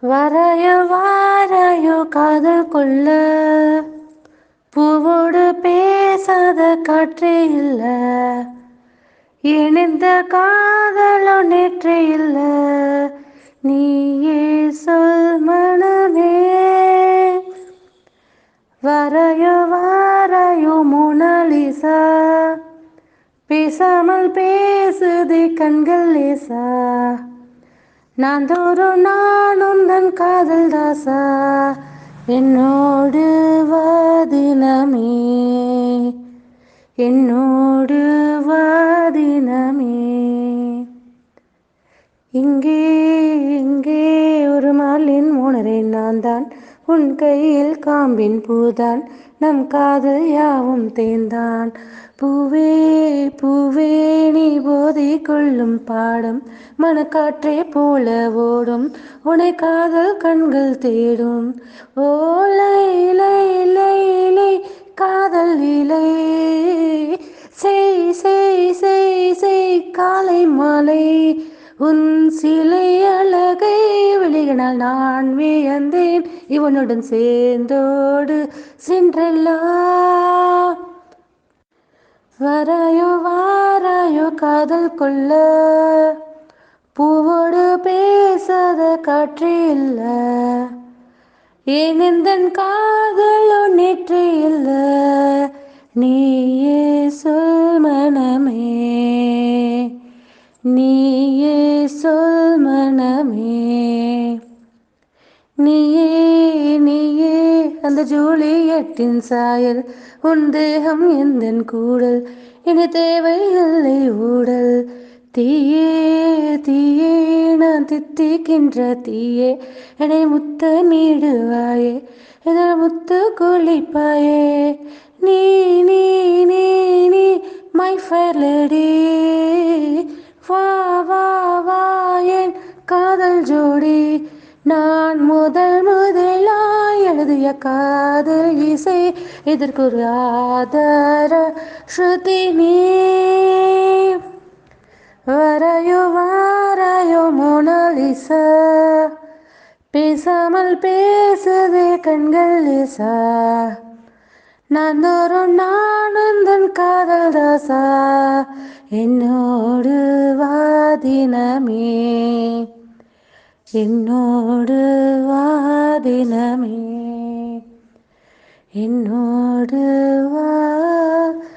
வரையோ வாரையோ காதல் கொள்ள பூவோடு பேசாத காற்றே இல்ல இணைந்த காதலோ நேற்றே இல்ல நீயே சொல் மனமே வரையோ வாரையோ மோனாலிசா பேசாமல் பேசுதே கண்கள் லேசா நான் தோறும் நான் உந்தன் காதல் தாசா என்னோடு வாதினமே என்னோடு வாதினமே இங்கே இங்கே ஒரு மாலின் மூணரை நான் தான் உன் கையில் காம்பின் பூதான் நம் காதல் யாவும் தேர்ந்தான் பூவே பூவே நீ போதை கொள்ளும் பாடம் மனக்காற்றே போல ஓடும் உனை காதல் கண்கள் தேடும் ஓலை இலை இலை இலை காதல் இலை செய் செய் செய் செய் காலை மாலை உன் சிலை அழகை விழிகளால் நான் வியந்தேன் இவனுடன் சேர்ந்தோடு சென்றல்லா வரையோ வாராயோ காதல் கொள்ள பூவோடு பேசாத காற்றே இல்ல ஏனெந்தன் காதலோ நேற்றே இல்ல நீயே சொல் மனமே நீயே சொல் மனமே நீயே நீயே அந்த ஜூலியட்டின் சாயல் உன் தேகம் எந்தன் கூடல் இனி தேவை இல்லை ஊடல் தீயே தீயே நான் தித்திக்கின்ற தீயே என்னை முத்த நீடுவாயே இதழ் முத்து குளிப்பாயே நீ நீ நீ நீ மை ஃபேர் லேடி வா வா வா என் காதல் ஜோடி நான் முதலாய் எழுதிய காதல் இசை இதற்கொரு ஆதார ஸ்ருதி நீ வரையோ வாராயோ மோனாலிசா பேசாமல் பேசுதே கண்கள் லேசா நான் தோறும் நான் உந்தன் காதல் தாசா என்னோடு வாதினமே என்னோடு வாதினமே என்னோடு வாதினமே